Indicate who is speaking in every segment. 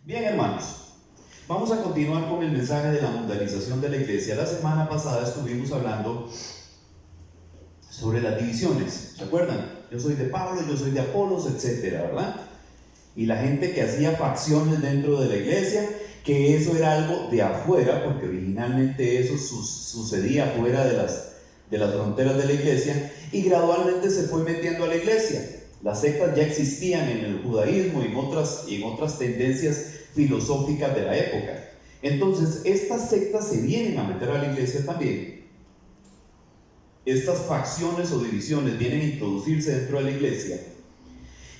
Speaker 1: Bien, hermanos, vamos a continuar con el mensaje de la mundanización de la iglesia. La semana pasada estuvimos hablando sobre las divisiones, ¿se acuerdan? Yo soy de Pablo, yo soy de Apolos, etcétera, ¿verdad? Y la gente que hacía facciones dentro de la iglesia, que eso era algo de afuera, porque originalmente eso sucedía fuera de las fronteras de la iglesia, y gradualmente se fue metiendo a la iglesia. Las sectas ya existían en el judaísmo y en otras tendencias filosóficas de la época. Entonces, estas sectas se vienen a meter a la iglesia también. Estas facciones o divisiones vienen a introducirse dentro de la iglesia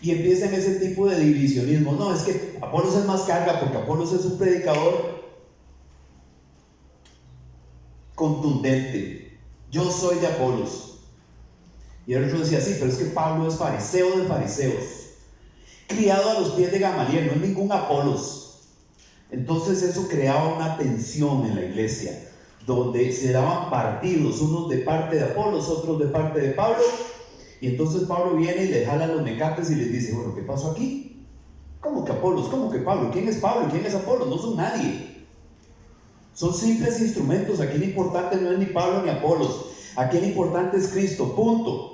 Speaker 1: y empiezan ese tipo de divisionismo. No, es que Apolos es más carga porque Apolos es un predicador contundente. Yo soy de Apolos. Y el otro decía, sí, pero es que Pablo es fariseo de fariseos, criado a los pies de Gamaliel, no es ningún Apolos. Entonces eso creaba una tensión en la iglesia, donde se daban partidos, unos de parte de Apolos, otros de parte de Pablo. Y entonces Pablo viene y le jala los mecates y les dice, bueno, ¿qué pasó aquí? ¿Cómo que Apolos? ¿Cómo que Pablo? ¿Quién es Pablo? ¿Quién es Apolos? No son nadie. Son simples instrumentos. Aquí lo importante no es ni Pablo ni Apolos. Aquí lo importante es Cristo, punto.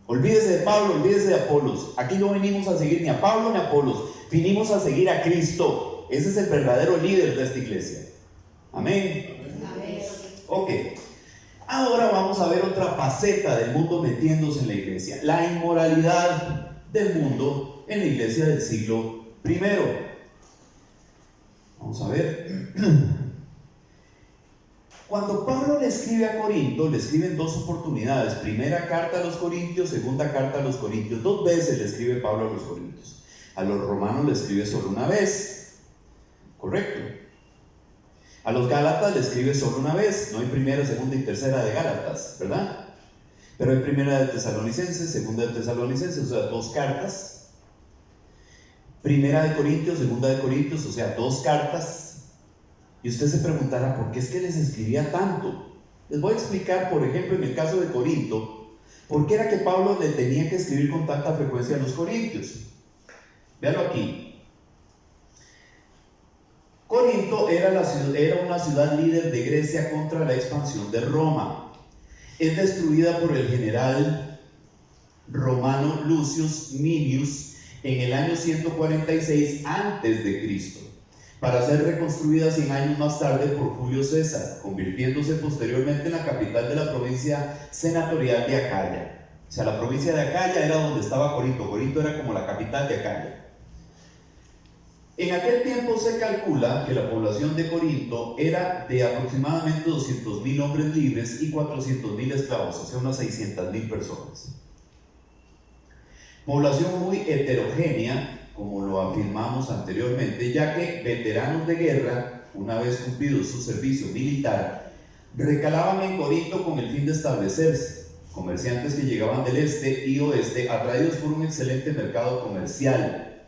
Speaker 1: Olvídese de Pablo, olvídese de Apolos. Aquí no venimos a seguir ni a Pablo ni a Apolos. Vinimos a seguir a Cristo. Ese es el verdadero líder de esta iglesia. Amén.
Speaker 2: Amén.
Speaker 1: Ok. Ahora vamos a ver otra faceta del mundo metiéndose en la iglesia. La inmoralidad del mundo en la iglesia del siglo I. Vamos a ver. Cuando Pablo le escribe a Corinto, le escribe en dos oportunidades. Primera carta a los Corintios, segunda carta a los Corintios. 2 veces le escribe Pablo a los Corintios. A los romanos le escribe solo una vez. ¿Correcto? A los Gálatas le escribe solo una vez. No hay primera, segunda y tercera de Gálatas, ¿verdad? Pero hay primera de Tesalonicenses, segunda de Tesalonicenses, o sea, 2 cartas. Primera de Corintios, segunda de Corintios, o sea, 2 cartas. Y usted se preguntará, ¿por qué es que les escribía tanto? Les voy a explicar, por ejemplo, en el caso de Corinto, ¿por qué era que Pablo le tenía que escribir con tanta frecuencia a los corintios? Véanlo aquí. Corinto era una ciudad líder de Grecia contra la expansión de Roma. Es destruida por el general romano Lucius Minius en el año 146 a.C., para ser reconstruida 100 años más tarde por Julio César, convirtiéndose posteriormente en la capital de la provincia senatorial de Acaya. O sea, la provincia de Acaya era donde estaba Corinto. Corinto era como la capital de Acaya. En aquel tiempo se calcula que la población de Corinto era de aproximadamente 200.000 hombres libres y 400.000 esclavos, o sea, unas 600.000 personas. Población muy heterogénea, como lo afirmamos anteriormente, ya que veteranos de guerra, una vez cumplido su servicio militar, recalaban en Corinto con el fin de establecerse. Comerciantes que llegaban del este y oeste, atraídos por un excelente mercado comercial.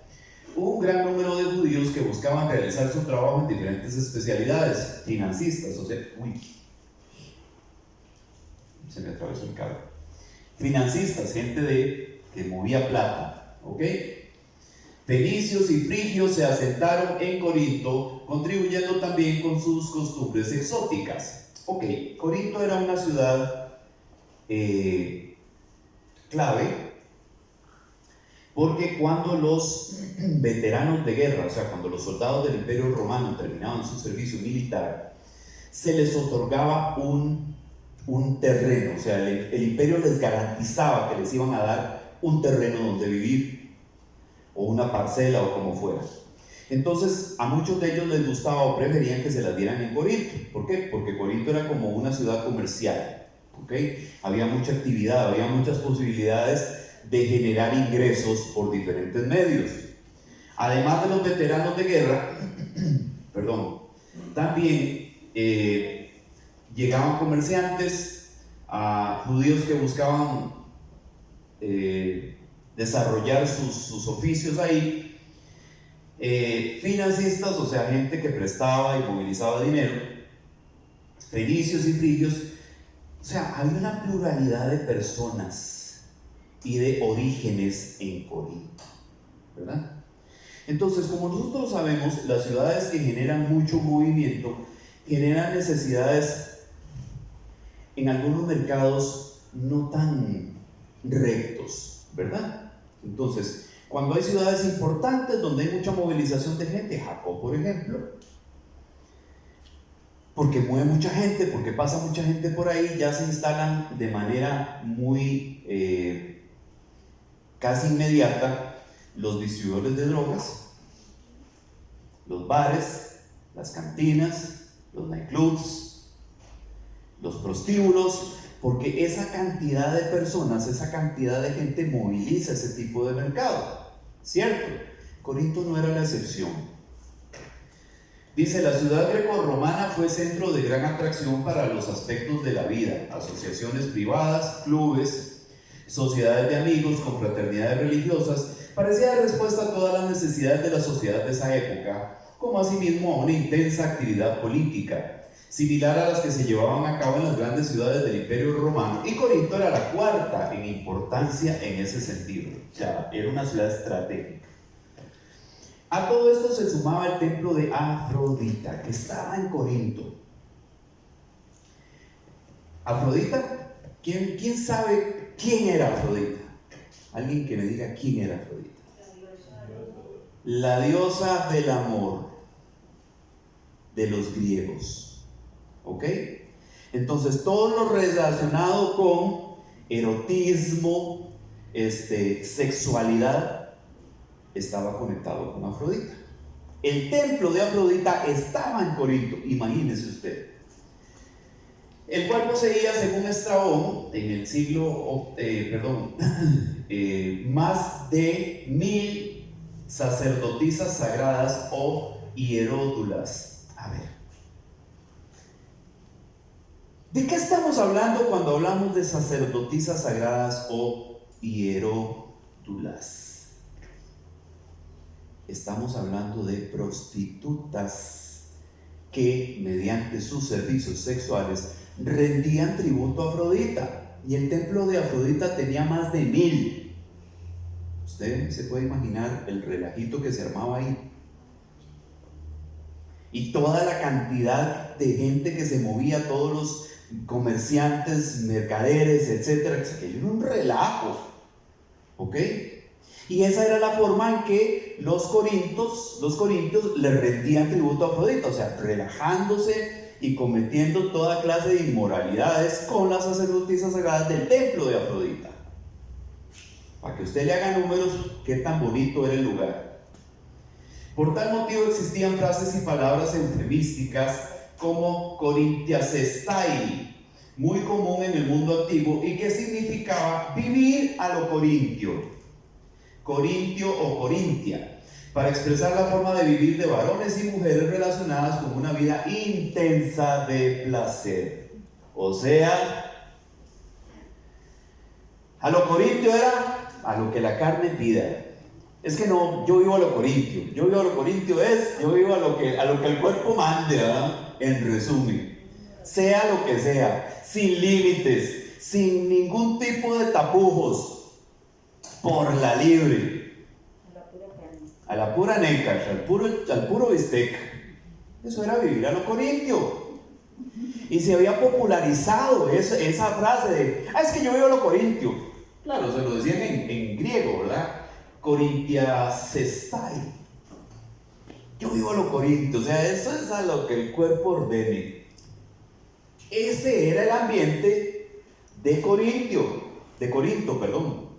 Speaker 1: Hubo un gran número de judíos que buscaban realizar su trabajo en diferentes especialidades, financistas, o sea, se me atravesó el cable. Financistas, gente que movía plata, ¿ok? Fenicios y frigios se asentaron en Corinto, contribuyendo también con sus costumbres exóticas. Ok, Corinto era una ciudad clave, porque cuando los veteranos de guerra, o sea, cuando los soldados del Imperio Romano terminaban su servicio militar, se les otorgaba un terreno, o sea, el imperio les garantizaba que les iban a dar un terreno donde vivir, o una parcela, o como fuera. Entonces, a muchos de ellos les gustaba o preferían que se las dieran en Corinto. ¿Por qué? Porque Corinto era como una ciudad comercial, ¿ok? Había mucha actividad, había muchas posibilidades de generar ingresos por diferentes medios. Además de los veteranos de guerra, también llegaban comerciantes, judíos que buscaban desarrollar sus oficios ahí, financistas, o sea, gente que prestaba y movilizaba dinero, fenicios y frigios, o sea, había una pluralidad de personas y de orígenes en Corinto, ¿verdad? Entonces, como nosotros sabemos, las ciudades que generan mucho movimiento generan necesidades en algunos mercados no tan rectos, ¿verdad? Entonces, cuando hay ciudades importantes donde hay mucha movilización de gente, Japón, por ejemplo, porque mueve mucha gente, porque pasa mucha gente por ahí, ya se instalan de manera muy casi inmediata los distribuidores de drogas, los bares, las cantinas, los nightclubs, los prostíbulos, porque esa cantidad de personas, esa cantidad de gente moviliza ese tipo de mercado, ¿cierto? Corinto no era la excepción. Dice, la ciudad grecorromana fue centro de gran atracción para los aspectos de la vida, asociaciones privadas, clubes, sociedades de amigos, confraternidades religiosas, parecía dar respuesta a todas las necesidades de la sociedad de esa época, como asimismo a una intensa actividad política, similar a las que se llevaban a cabo en las grandes ciudades del Imperio Romano, y Corinto era la cuarta en importancia en ese sentido, o sea, era una ciudad estratégica. A todo esto se sumaba el templo de Afrodita, que estaba en Corinto. Afrodita, ¿quién sabe quién era Afrodita? Alguien que me diga quién era Afrodita. La diosa del amor de los griegos. ¿Ok? Entonces, todo lo relacionado con erotismo, sexualidad, estaba conectado con Afrodita. El templo de Afrodita estaba en Corinto, imagínese usted, el cual poseía, según Estrabón, en el siglo, más de 1000 sacerdotisas sagradas o hieródulas. A ver, ¿de qué estamos hablando cuando hablamos de sacerdotisas sagradas o hieródulas? Estamos hablando de prostitutas que mediante sus servicios sexuales rendían tributo a Afrodita, y el templo de Afrodita tenía más de 1000. Usted se puede imaginar el relajito que se armaba ahí y toda la cantidad de gente que se movía, todos los comerciantes, mercaderes, etcétera, que era un relajo, ¿ok? Y esa era la forma en que los corintios le rendían tributo a Afrodita, o sea, relajándose y cometiendo toda clase de inmoralidades con las sacerdotisas sagradas del templo de Afrodita. Para que usted le haga números, qué tan bonito era el lugar. Por tal motivo existían frases y palabras eufemísticas como corintiasestai, muy común en el mundo antiguo, y que significaba vivir a lo corintio, corintio o corintia, para expresar la forma de vivir de varones y mujeres relacionadas con una vida intensa de placer. O sea, a lo corintio era a lo que la carne pida. Es que no, yo vivo a lo corintio. Yo vivo a lo corintio yo vivo a lo que el cuerpo mande, ¿verdad? En resumen, sea lo que sea, sin límites, sin ningún tipo de tapujos, por la libre, a la pura nécar, al puro bistec. Eso era vivir a lo corintio. Y se había popularizado esa frase de, es que yo vivo a lo corintio. Claro, se lo decían en griego, ¿verdad? Corintiasestai. Yo vivo a lo corintio, o sea, eso es a lo que el cuerpo ordene. Ese era el ambiente de Corinto, perdón.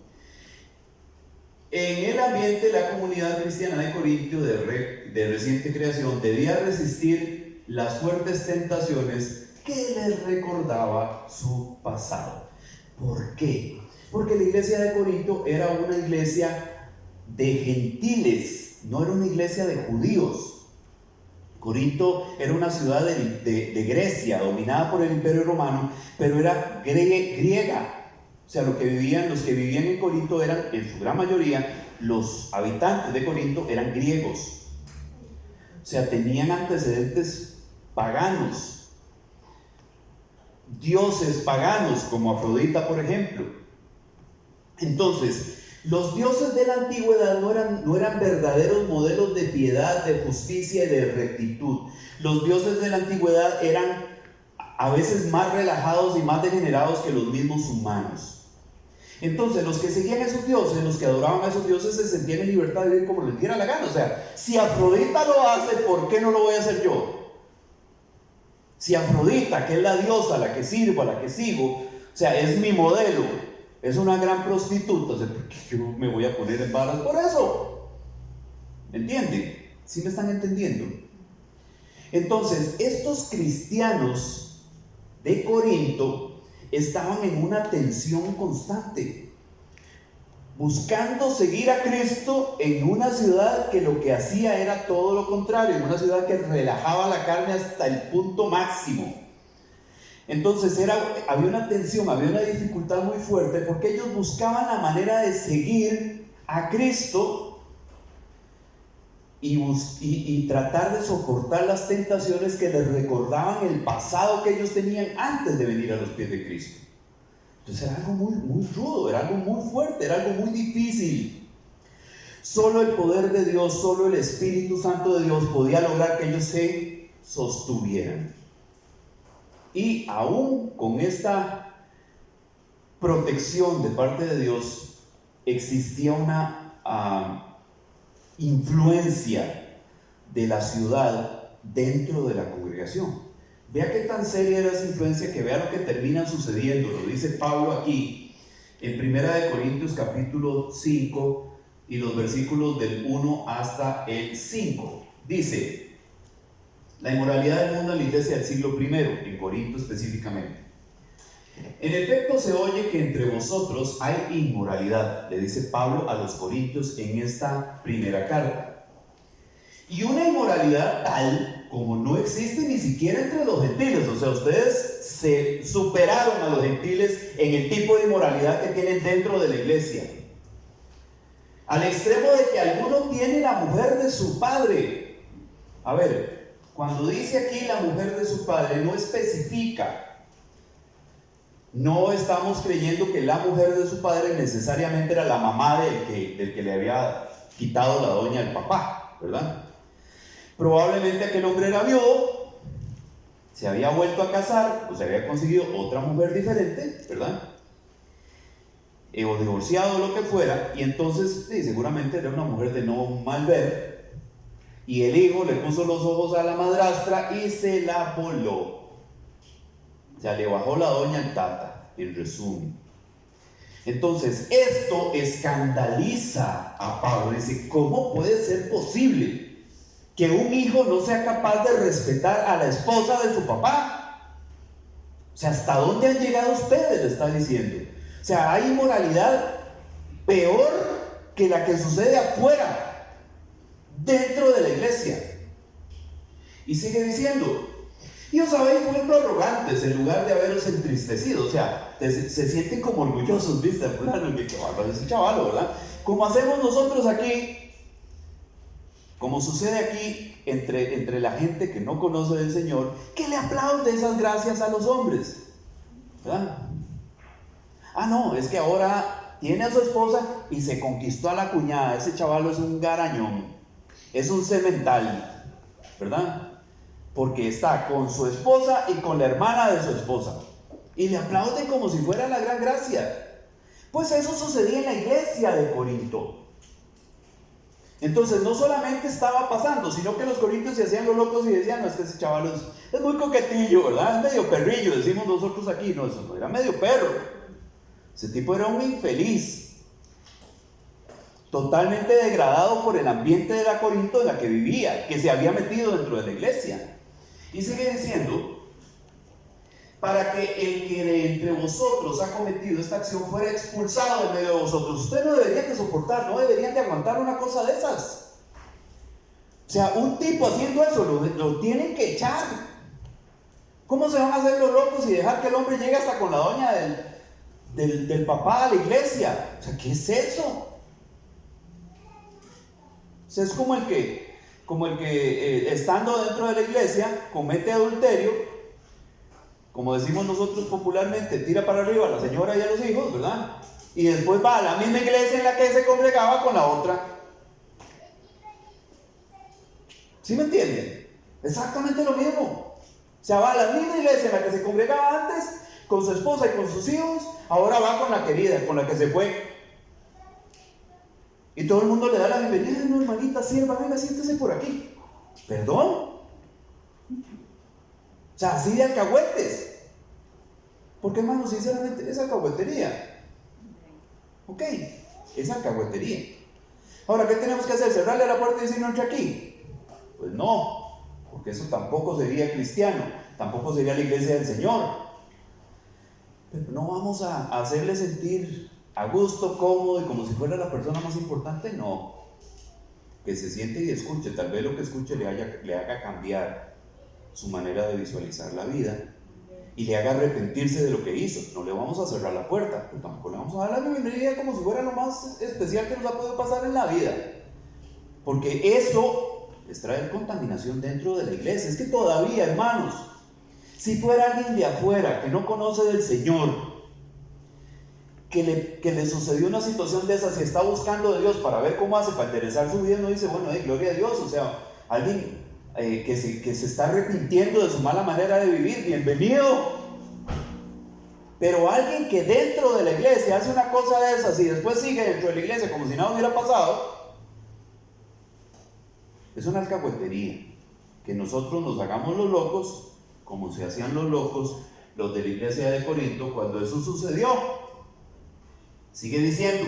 Speaker 1: En el ambiente, la comunidad cristiana de Corinto de reciente creación debía resistir las fuertes tentaciones que les recordaba su pasado. ¿Por qué? Porque la iglesia de Corinto era una iglesia de gentiles, no era una iglesia de judíos. Corinto era una ciudad de Grecia, dominada por el Imperio Romano, pero era griega. O sea, los que vivían en Corinto eran, en su gran mayoría, los habitantes de Corinto eran griegos. O sea, tenían antecedentes paganos, dioses paganos, como Afrodita, por ejemplo. Entonces, Los dioses de la antigüedad no eran verdaderos modelos de piedad, de justicia y de rectitud. Los dioses de la antigüedad eran a veces más relajados y más degenerados que los mismos humanos. Entonces, los que seguían a esos dioses, los que adoraban a esos dioses, se sentían en libertad de vivir como les diera la gana. O sea, si Afrodita lo hace, ¿por qué no lo voy a hacer yo? Si Afrodita, que es la diosa a la que sirvo, a la que sigo, o sea, es mi modelo, es una gran prostituta, o sea, ¿por qué yo me voy a poner en varas por eso? ¿Me entienden? ¿Sí me están entendiendo? Entonces, estos cristianos de Corinto estaban en una tensión constante, buscando seguir a Cristo en una ciudad que lo que hacía era todo lo contrario, en una ciudad que relajaba la carne hasta el punto máximo. Entonces había una tensión, había una dificultad muy fuerte, porque ellos buscaban la manera de seguir a Cristo y tratar de soportar las tentaciones que les recordaban el pasado que ellos tenían antes de venir a los pies de Cristo. Entonces era algo muy rudo, era algo muy fuerte, era algo muy difícil. Solo el poder de Dios, solo el Espíritu Santo de Dios podía lograr que ellos se sostuvieran. Y aún con esta protección de parte de Dios, existía una influencia de la ciudad dentro de la congregación. Vea qué tan seria era esa influencia, que vea lo que termina sucediendo. Lo dice Pablo aquí en 1 Corintios capítulo 5 y los versículos del 1 hasta el 5. Dice: la inmoralidad del mundo en la iglesia del siglo I, en Corinto específicamente. En efecto se oye que entre vosotros hay inmoralidad, le dice Pablo a los corintios en esta primera carta. Y una inmoralidad tal como no existe ni siquiera entre los gentiles. O sea, ustedes se superaron a los gentiles en el tipo de inmoralidad que tienen dentro de la iglesia. Al extremo de que alguno tiene la mujer de su padre. A ver, cuando dice aquí la mujer de su padre, no especifica. No estamos creyendo que la mujer de su padre necesariamente era la mamá del que le había quitado la doña al papá, ¿verdad? Probablemente aquel hombre era viudo, se había vuelto a casar, o se había conseguido otra mujer diferente, ¿verdad? O divorciado o lo que fuera, y entonces sí, seguramente era una mujer de no mal ver, y el hijo le puso los ojos a la madrastra y se la voló. O sea, le bajó la doña al tata, en resumen. Entonces, esto escandaliza a Pablo. Dice, ¿cómo puede ser posible que un hijo no sea capaz de respetar a la esposa de su papá? O sea, ¿hasta dónde han llegado ustedes? Le está diciendo. O sea, hay inmoralidad peor que la que sucede afuera, dentro de la iglesia. Y sigue diciendo, y os habéis vuelto arrogantes en lugar de haberos entristecido. O sea, se sienten como orgullosos, ¿viste? Ese chavalo, ¿verdad? Como hacemos nosotros aquí, como sucede aquí entre la gente que no conoce del Señor, que le aplaude esas gracias a los hombres, ¿verdad? Ah, no, es que ahora tiene a su esposa y se conquistó a la cuñada. Ese chavalo es un garañón, es un cemental, ¿verdad? Porque está con su esposa y con la hermana de su esposa, y le aplauden como si fuera la gran gracia. Pues eso sucedía en la iglesia de Corinto. Entonces no solamente estaba pasando, sino que los corintios se hacían los locos y decían, no, es que ese chaval es muy coquetillo, ¿verdad? Es medio perrillo, decimos nosotros aquí. No, eso no era medio perro. Ese tipo era un infeliz, totalmente degradado por el ambiente de la Corinto en la que vivía, que se había metido dentro de la iglesia. Y sigue diciendo, para que el que de entre vosotros ha cometido esta acción fuera expulsado en medio de vosotros. Ustedes no deberían de soportar, no deberían de aguantar una cosa de esas. O sea, un tipo haciendo eso, lo tienen que echar. ¿Cómo se van a hacer los locos y dejar que el hombre llegue hasta con la doña del papá a la iglesia? O sea, ¿qué es eso? O sea, es como el que estando dentro de la iglesia comete adulterio, como decimos nosotros popularmente, tira para arriba a la señora y a los hijos, ¿verdad? y después va a la misma iglesia en la que se congregaba con la otra. ¿Sí me entienden? Exactamente lo mismo. O sea, va a la misma iglesia en la que se congregaba antes, con su esposa y con sus hijos, ahora va con la querida, con la que se fue. Y todo el mundo le da la bienvenida. No, hermanita, sierva, venga, siéntese por aquí. ¿Perdón? O sea, así de alcahuetes. Porque, hermano, sinceramente, es alcahuetería. Ok, es alcahuetería. Ahora, ¿qué tenemos que hacer? ¿Cerrarle la puerta y decir no entre aquí? Pues no, porque eso tampoco sería cristiano, tampoco sería la iglesia del Señor. Pero no vamos a hacerle sentir a gusto, cómodo y como si fuera la persona más importante, no. Que se siente y escuche, tal vez lo que escuche le haga cambiar su manera de visualizar la vida y le haga arrepentirse de lo que hizo. No le vamos a cerrar la puerta, pero tampoco le vamos a dar la bienvenida como si fuera lo más especial que nos ha podido pasar en la vida, porque eso es traer contaminación dentro de la iglesia. Es que todavía, hermanos, si fuera alguien de afuera que no conoce del Señor, que le sucedió una situación de esas y está buscando de Dios para ver cómo hace para enderezar su vida, no dice, bueno, gloria a Dios. O sea, alguien que se está arrepintiendo de su mala manera de vivir, bienvenido. Pero alguien que dentro de la iglesia hace una cosa de esas y después sigue dentro de la iglesia como si nada hubiera pasado, es una alcahuetería. Que nosotros nos hagamos los locos, como se hacían los locos los de la iglesia de Corinto cuando eso sucedió. Sigue diciendo,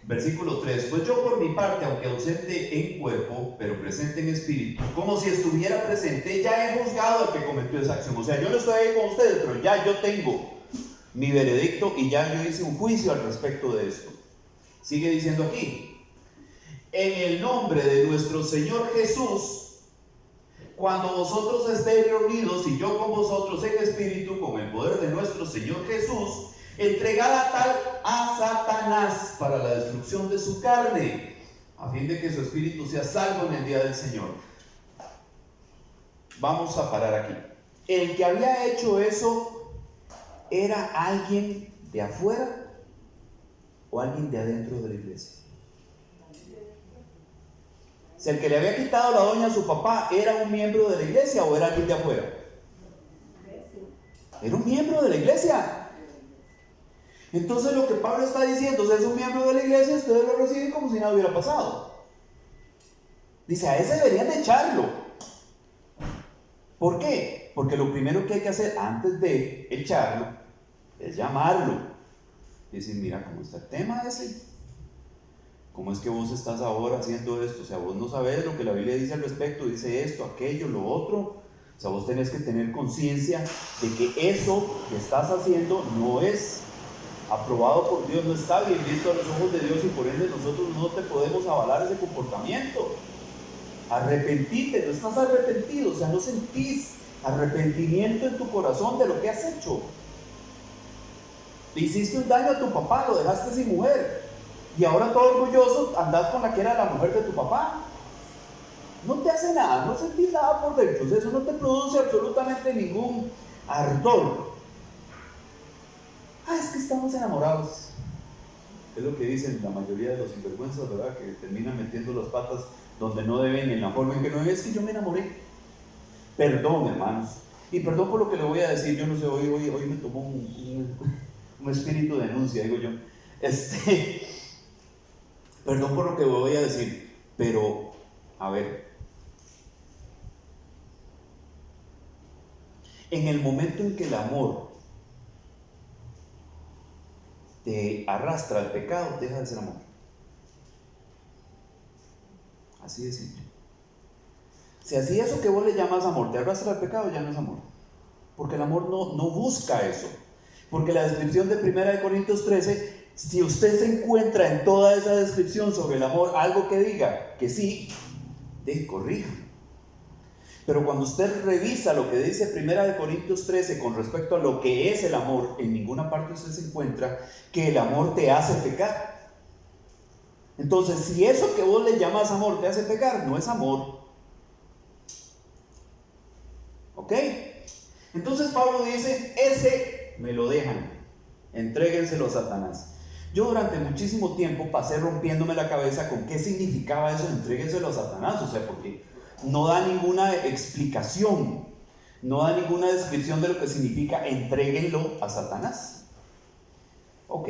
Speaker 1: versículo 3: pues yo por mi parte, aunque ausente en cuerpo, pero presente en espíritu, como si estuviera presente, ya he juzgado al que cometió esa acción. O sea, yo no estoy ahí con ustedes, pero ya yo tengo mi veredicto y ya yo hice un juicio al respecto de esto. Sigue diciendo aquí: en el nombre de nuestro Señor Jesús, cuando vosotros estéis reunidos y yo con vosotros en espíritu, con el poder de nuestro Señor Jesús, entregad a tal a Satanás para la destrucción de su carne, a fin de que su espíritu sea salvo en el día del Señor. Vamos a parar aquí. El que había hecho eso, ¿era alguien de afuera o alguien de adentro de la iglesia? Si el que le había quitado la doña a su papá era un miembro de la iglesia o era alguien de afuera. Era un miembro de la iglesia. Entonces lo que Pablo está diciendo, si es un miembro de la iglesia, ustedes lo reciben como si nada hubiera pasado. Dice, a ese deberían de echarlo. ¿Por qué? Porque lo primero que hay que hacer antes de echarlo es llamarlo. Y decir, mira cómo está el tema ese. ¿Cómo es que vos estás ahora haciendo esto? O sea, vos no sabés lo que la Biblia dice al respecto, dice esto, aquello, lo otro. O sea, vos tenés que tener conciencia de que eso que estás haciendo no es aprobado por Dios, no está bien visto a los ojos de Dios, y por ende nosotros no te podemos avalar ese comportamiento. Arrepentite, no estás arrepentido, o sea, no sentís arrepentimiento en tu corazón de lo que has hecho. Le hiciste un daño a tu papá, lo dejaste sin mujer. Y ahora todo orgulloso andás con la que era la mujer de tu papá. No te hace nada, no sentís nada por dentro. Eso no te produce absolutamente ningún ardor. Es que estamos enamorados. Es lo que dicen la mayoría de los sinvergüenzas, ¿verdad? Que terminan metiendo las patas donde no deben, en la forma en que no deben. Es que yo me enamoré. Perdón, hermanos. Y perdón por lo que le voy a decir. Yo no sé, hoy me tomó un espíritu de denuncia, digo yo. Perdón por lo que voy a decir, pero, a ver, en el momento en que el amor te arrastra al pecado, deja de ser amor. Así de simple. Si así eso que vos le llamas amor te arrastra al pecado, ya no es amor. Porque el amor no busca eso. Porque la descripción de 1 Corintios 13, si usted se encuentra en toda esa descripción sobre el amor algo que diga que sí, corrija. Pero cuando usted revisa lo que dice 1 Corintios 13 con respecto a lo que es el amor, en ninguna parte usted se encuentra que el amor te hace pecar. Entonces, si eso que vos le llamas amor te hace pecar, no es amor. ¿Ok? Entonces Pablo dice, ese me lo dejan. entréguenselo a Satanás. Yo durante muchísimo tiempo pasé rompiéndome la cabeza con qué significaba eso, entréguenselo a Satanás, o sea, porque no da ninguna explicación, no da ninguna descripción de lo que significa entréguenlo a Satanás. Ok.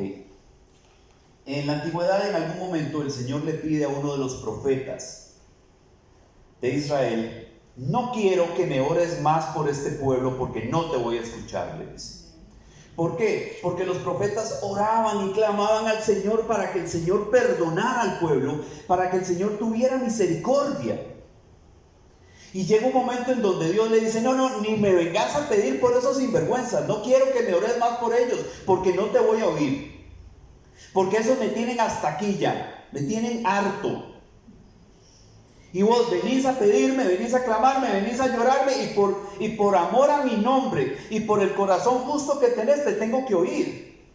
Speaker 1: En la antigüedad, en algún momento, el Señor le pide a uno de los profetas de Israel: no quiero que me ores más por este pueblo porque no te voy a escuchar, le dice. ¿Por qué? Porque los profetas oraban y clamaban al Señor para que el Señor perdonara al pueblo, para que el Señor tuviera misericordia. Y llega un momento en donde Dios le dice: no, ni me vengas a pedir por esos sinvergüenzas, no quiero que me ores más por ellos, porque no te voy a oír. Porque esos me tienen hasta aquí ya, me tienen harto. Y vos venís a pedirme, venís a clamarme, venís a llorarme, y por amor a mi nombre y por el corazón justo que tenés, te tengo que oír.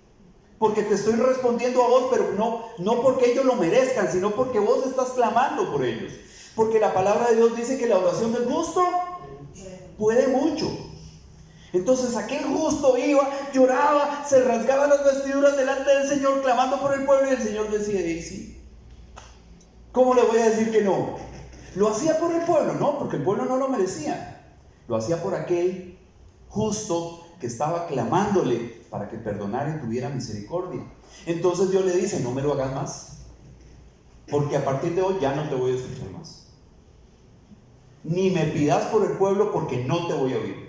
Speaker 1: Porque te estoy respondiendo a vos, pero no porque ellos lo merezcan, sino porque vos estás clamando por ellos. Porque la palabra de Dios dice que la oración del justo puede mucho. Entonces aquel justo iba, lloraba, se rasgaba las vestiduras delante del Señor, clamando por el pueblo, y el Señor decía: sí, ¿cómo le voy a decir que no? ¿Lo hacía por el pueblo? No, porque el pueblo no lo merecía. Lo hacía por aquel justo que estaba clamándole para que perdonara y tuviera misericordia. Entonces Dios le dice: no me lo hagas más, porque a partir de hoy ya no te voy a escuchar más. Ni me pidas por el pueblo, porque no te voy a oír.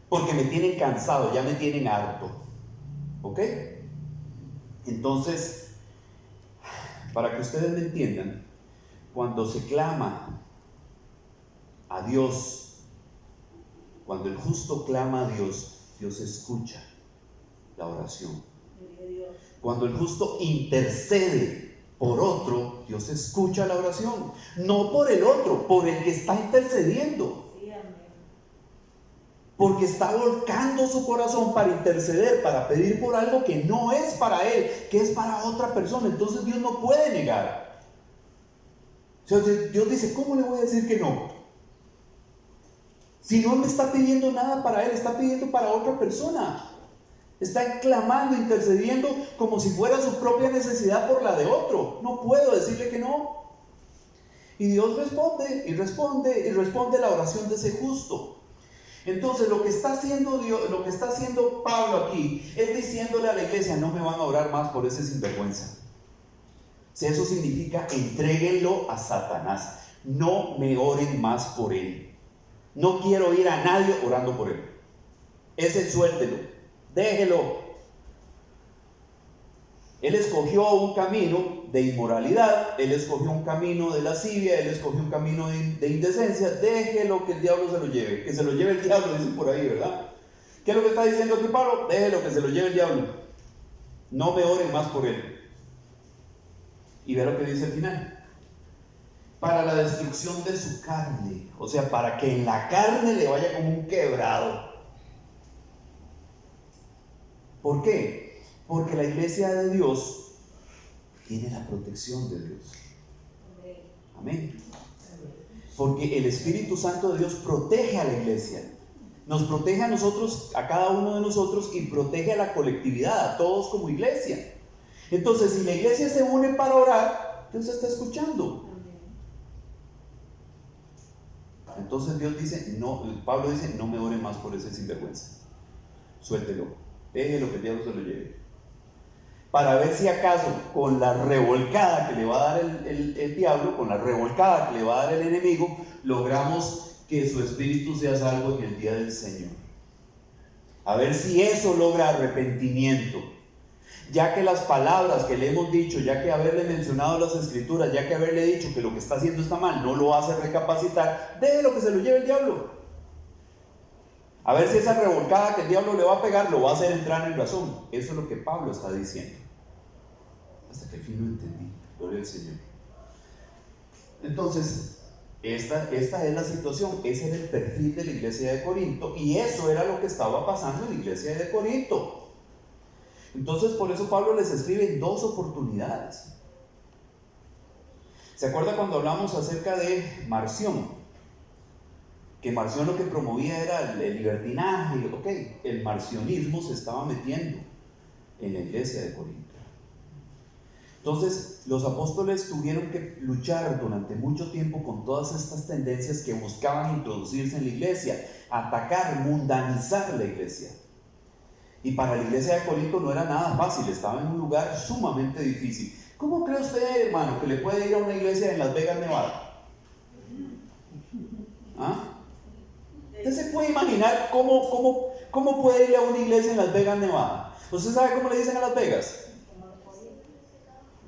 Speaker 1: Porque me tienen cansado, ya me tienen harto. ¿Ok? Entonces, para que ustedes me entiendan, cuando se clama a Dios, cuando el justo clama a Dios, Dios escucha la oración. Cuando el justo intercede por otro, Dios escucha la oración. No por el otro, por el que está intercediendo. Porque está volcando su corazón para interceder, para pedir por algo que no es para él, que es para otra persona. Entonces Dios no puede negar. O sea, Dios dice: ¿cómo le voy a decir que no? Si no me está pidiendo nada para él, está pidiendo para otra persona. Está clamando, intercediendo como si fuera su propia necesidad por la de otro. No puedo decirle que no. Y Dios responde, y responde, y responde la oración de ese justo. Entonces lo que está haciendo Dios, lo que está haciendo Pablo aquí, es diciéndole a la iglesia: no me van a orar más por ese sinvergüenza. Si eso significa, entréguenlo a Satanás. No me oren más por él. No quiero oír a nadie orando por él. Ese suéltelo, déjelo. Él escogió un camino de inmoralidad, él escogió un camino de lascivia, él escogió un camino de indecencia. Déjelo que el diablo se lo lleve. Que se lo lleve el diablo, dicen por ahí, ¿verdad? ¿Qué es lo que está diciendo aquí Pablo? Déjelo que se lo lleve el diablo. No me oren más por él. Y ve lo que dice al final: para la destrucción de su carne. O sea, para que en la carne le vaya como un quebrado. ¿Por qué? Porque la iglesia de Dios tiene la protección de Dios. Amén. Porque el Espíritu Santo de Dios protege a la iglesia. Nos protege a nosotros, a cada uno de nosotros, y protege a la colectividad, a todos como iglesia. Entonces, si la iglesia se une para orar, Dios está escuchando. Entonces Dios dice, no, Pablo dice: no me oren más por ese sinvergüenza. Suéltelo, déjelo que el diablo se lo lleve. Para ver si acaso con la revolcada que le va a dar el diablo, con la revolcada que le va a dar el enemigo, logramos que su espíritu sea salvo en el día del Señor. A ver si eso logra arrepentimiento. Ya que las palabras que le hemos dicho, ya que haberle mencionado las escrituras, ya que haberle dicho que lo que está haciendo está mal, no lo hace recapacitar, déjelo que se lo lleve el diablo. A ver si esa revolcada que el diablo le va a pegar lo va a hacer entrar en razón. Eso es lo que Pablo está diciendo. Hasta que al fin lo entendí. Gloria al Señor. Entonces, esta es la situación. Ese era el perfil de la iglesia de Corinto, y eso era lo que estaba pasando en la iglesia de Corinto. Entonces, por eso Pablo les escribe en 2 oportunidades. ¿Se acuerda cuando hablamos acerca de Marción? que Marción lo que promovía era el libertinaje. Ok, el marcionismo se estaba metiendo en la iglesia de Corinto. Entonces, los apóstoles tuvieron que luchar durante mucho tiempo con todas estas tendencias que buscaban introducirse en la iglesia, atacar, mundanizar la iglesia. Y para la iglesia de Corinto no era nada fácil, estaba en un lugar sumamente difícil. ¿Cómo cree usted, hermano, que le puede ir a una iglesia en Las Vegas, Nevada? ¿Ah? ¿Usted se puede imaginar cómo puede ir a una iglesia en Las Vegas, Nevada? ¿Usted sabe cómo le dicen a Las Vegas?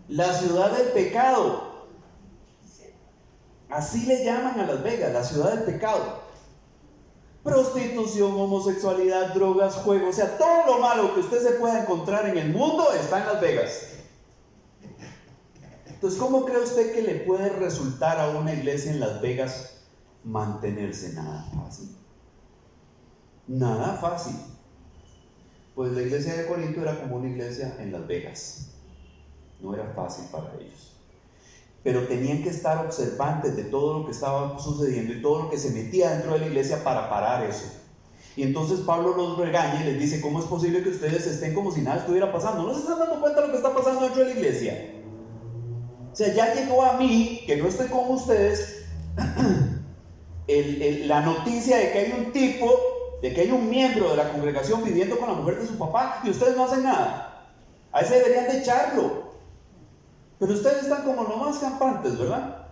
Speaker 1: La ciudad del pecado. Así le llaman a Las Vegas, la ciudad del pecado. Prostitución, homosexualidad, drogas, juegos, o sea, todo lo malo que usted se pueda encontrar en el mundo está en Las Vegas. Entonces, ¿cómo cree usted que le puede resultar a una iglesia en Las Vegas mantenerse? Nada fácil. Nada fácil. Pues la iglesia de Corinto era como una iglesia en Las Vegas. No era fácil para ellos. Pero tenían que estar observantes de todo lo que estaba sucediendo y todo lo que se metía dentro de la iglesia para parar eso. Y entonces Pablo los regaña y les dice: ¿cómo es posible que ustedes estén como si nada estuviera pasando? ¿No se están dando cuenta de lo que está pasando dentro de la iglesia? O sea, ya llegó a mí, que no estoy con ustedes, la noticia de que hay un tipo, de que hay un miembro de la congregación viviendo con la mujer de su papá y ustedes no hacen nada. A ese deberían de echarlo. Pero ustedes están como nomás campantes, ¿verdad?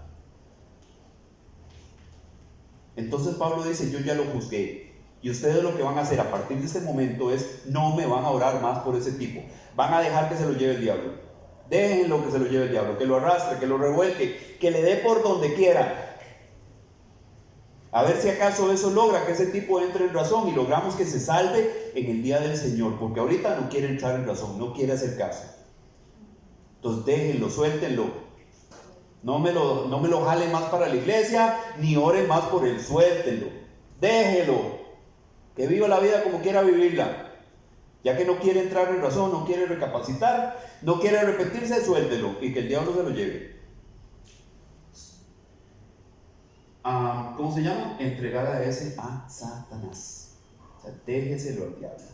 Speaker 1: Entonces Pablo dice: yo ya lo juzgué. Y ustedes lo que van a hacer a partir de este momento es: no me van a orar más por ese tipo. Van a dejar que se lo lleve el diablo. Déjenlo que se lo lleve el diablo, que lo arrastre, que lo revuelque, que le dé por donde quiera. A ver si acaso eso logra que ese tipo entre en razón y logramos que se salve en el día del Señor. Porque ahorita no quiere entrar en razón, no quiere hacer caso. Entonces déjenlo, suéltenlo. No me lo jalen más para la iglesia, ni oren más por él, suéltenlo. Déjenlo. Que viva la vida como quiera vivirla. Ya que no quiere entrar en razón, no quiere recapacitar, no quiere arrepentirse, suéltelo y que el diablo se lo lleve. ¿Cómo se llama? Entregar a ese a Satanás. O sea, déjeselo al diablo.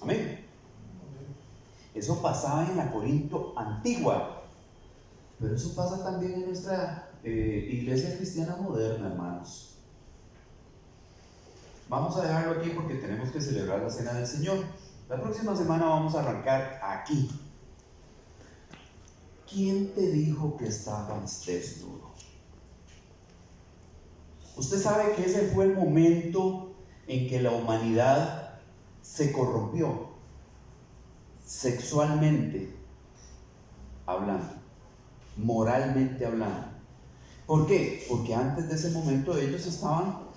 Speaker 1: Amén. Eso pasaba en la Corinto antigua, pero eso pasa también en nuestra iglesia cristiana moderna, hermanos. Vamos a dejarlo aquí porque tenemos que celebrar la cena del Señor. La próxima semana vamos a arrancar aquí. ¿Quién te dijo que estabas desnudo? Usted sabe que ese fue el momento en que la humanidad se corrompió, sexualmente hablando, moralmente hablando. ¿Por qué? Porque antes de ese momento ellos estaban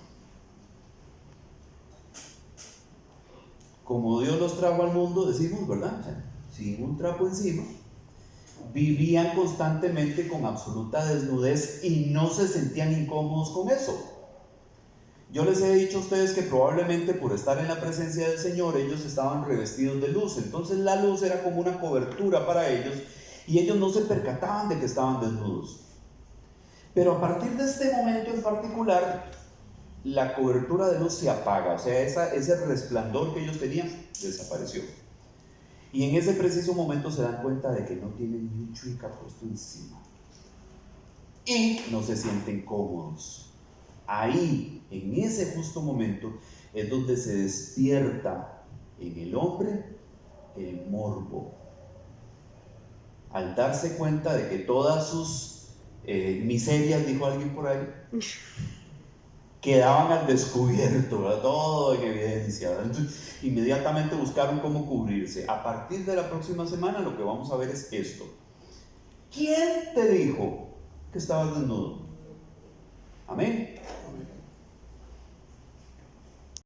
Speaker 1: como Dios los trajo al mundo, decimos, ¿verdad? O sea, sin un trapo encima. Vivían constantemente con absoluta desnudez y no se sentían incómodos con eso. Yo les he dicho a ustedes que probablemente por estar en la presencia del Señor ellos estaban revestidos de luz. Entonces la luz era como una cobertura para ellos y ellos no se percataban de que estaban desnudos. Pero a partir de este momento en particular, la cobertura de luz se apaga, o sea, ese resplandor que ellos tenían desapareció. Y en ese preciso momento se dan cuenta de que no tienen ni un chuica puesto encima. Y no se sienten cómodos. Ahí, en ese justo momento, es donde se despierta en el hombre el morbo. Al darse cuenta de que todas sus miserias, dijo alguien por ahí, quedaban al descubierto, ¿verdad? Todo en evidencia, ¿verdad? Entonces, inmediatamente buscaron cómo cubrirse. A partir de la próxima semana lo que vamos a ver es esto. ¿Quién te dijo que estabas desnudo? Amén.